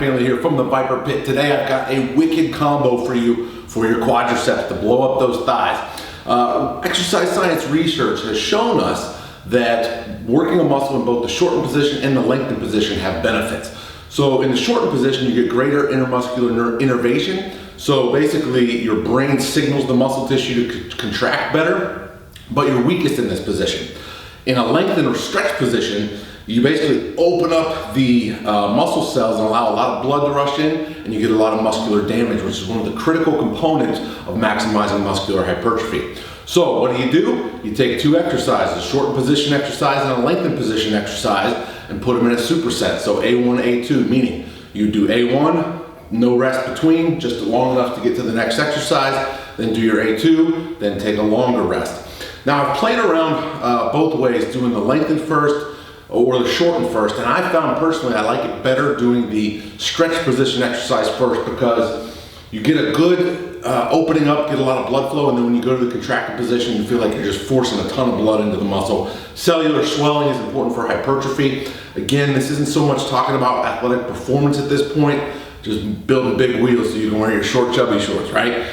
family here from the Viper Pit. Today I've got a wicked combo for you for your quadriceps to blow up those thighs. Exercise science research has shown us that working a muscle in both the shortened position and the lengthened position have benefits. So in the shortened position, you get greater intermuscular innervation. So basically your brain signals the muscle tissue to contract better, but you're weakest in this position. In a lengthened or stretched position, you basically open up the muscle cells and allow a lot of blood to rush in, and you get a lot of muscular damage, which is one of the critical components of maximizing muscular hypertrophy. So what do? You take two exercises, a shortened position exercise and a lengthened position exercise, and put them in a superset. So A1, A2, meaning you do A1, no rest between, just long enough to get to the next exercise, then do your A2, then take a longer rest. Now I've played around both ways, doing the lengthened first or the shortened first, and I found personally I like it better doing the stretch position exercise first, because you get a good opening up, get a lot of blood flow, and then when you go to the contracted position, you feel like you're just forcing a ton of blood into the muscle. Cellular swelling is important for hypertrophy. Again, this isn't so much talking about athletic performance at this point, just building big wheels so you can wear your short chubby shorts, right?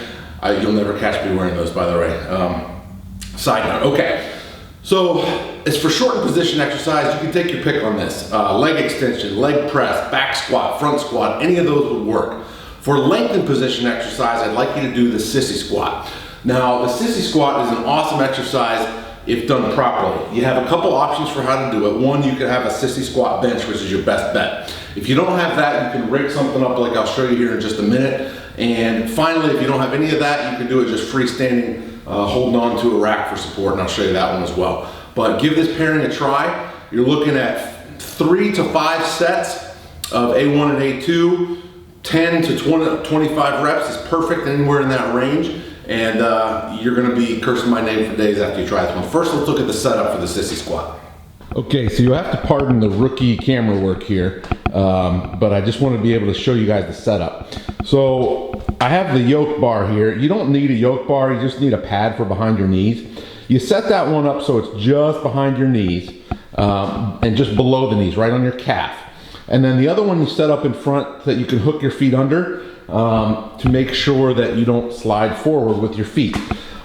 You'll never catch me wearing those, by the way. Side note, okay. So as for shortened position exercise, you can take your pick on this. Leg extension, leg press, back squat, front squat, any of those would work. For lengthened position exercise, I'd like you to do the sissy squat. Now, the sissy squat is an awesome exercise if done properly. You have a couple options for how to do it. One, you can have a sissy squat bench, which is your best bet. If you don't have that, you can rig something up like I'll show you here in just a minute. And finally, if you don't have any of that, you can do it just freestanding, holding on to a rack for support, and I'll show you that one as well. But give this pairing a try. You're looking at 3 to 5 sets of A1 and A2. 10 to 25 reps is perfect, anywhere in that range. And you're gonna be cursing my name for days after you try this one. First, let's look at the setup for the sissy squat. Okay, so you'll have to pardon the rookie camera work here, but I just want to be able to show you guys the setup. So I have the yoke bar here. You don't need a yoke bar, you just need a pad for behind your knees. You set that one up so it's just behind your knees and just below the knees, right on your calf. And then the other one you set up in front that you can hook your feet under to make sure that you don't slide forward with your feet.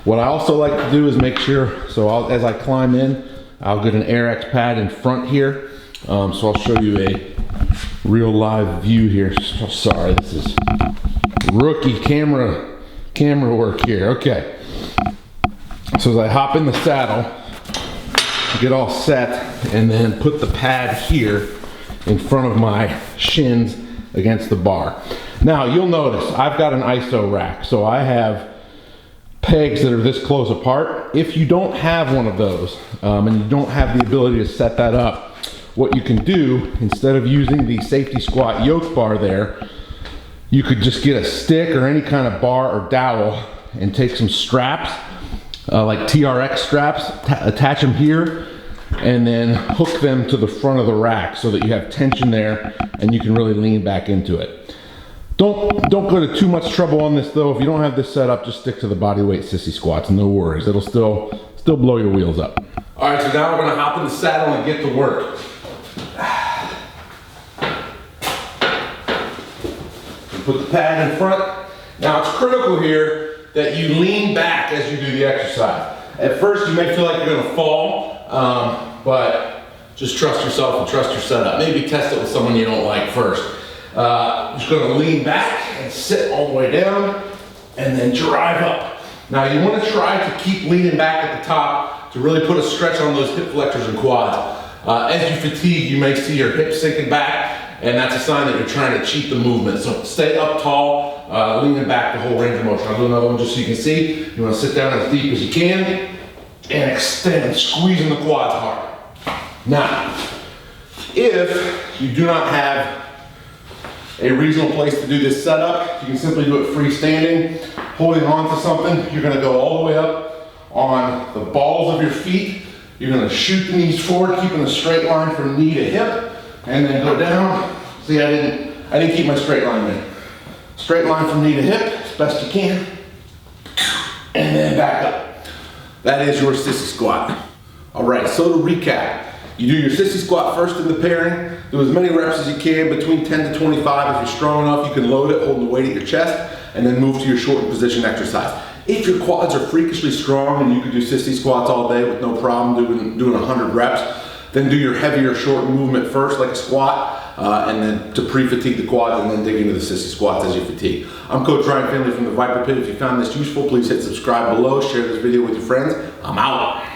What I also like to do is make sure, so as I climb in, I'll get an AirX pad in front here. So I'll show you a real live view here. So sorry, this is rookie camera work here. Okay. So as I hop in the saddle, get all set, and then put the pad here in front of my shins against the bar. Now you'll notice I've got an ISO rack, so I have pegs that are this close apart. If you don't have one of those and you don't have the ability to set that up, what you can do, instead of using the safety squat yoke bar there, you could just get a stick or any kind of bar or dowel and take some straps, like TRX straps, attach them here, and then hook them to the front of the rack so that you have tension there and you can really lean back into it. Don't go to too much trouble on this though. If you don't have this set up, just stick to the bodyweight sissy squats, no worries. It'll still blow your wheels up. All right, so now we're gonna hop in the saddle and get to work. Put the pad in front. Now it's critical here that you lean back as you do the exercise. At first you may feel like you're gonna fall, but just trust yourself and trust your setup. Maybe test it with someone you don't like first. Just gonna lean back and sit all the way down and then drive up. Now you wanna try to keep leaning back at the top to really put a stretch on those hip flexors and quads. As you fatigue, you may see your hips sinking back, and that's a sign that you're trying to cheat the movement. So stay up tall, leaning back the whole range of motion. I'll do another one just so you can see. You wanna sit down as deep as you can and extend, squeezing the quads hard. Now, if you do not have a reasonable place to do this setup, you can simply do it freestanding, holding on to something. You're gonna go all the way up on the balls of your feet. You're gonna shoot the knees forward, keeping a straight line from knee to hip, and then go down. See, I didn't keep my straight line in. Straight line from knee to hip, as best you can, and then back up. That is your sissy squat. All right, so to recap, You do your sissy squat first in the pairing. Do as many reps as you can, between 10 to 25. If you're strong enough, you can load it, holding the weight at your chest, and then move to your shortened position exercise. If your quads are freakishly strong and you can do sissy squats all day with no problem doing 100 reps, then do your heavier shortened movement first, like a squat, and then to pre-fatigue the quads, and then dig into the sissy squats as you fatigue. I'm Coach Ryan Finley from the Viper Pit. If you found this useful, please hit subscribe below, share this video with your friends. I'm out.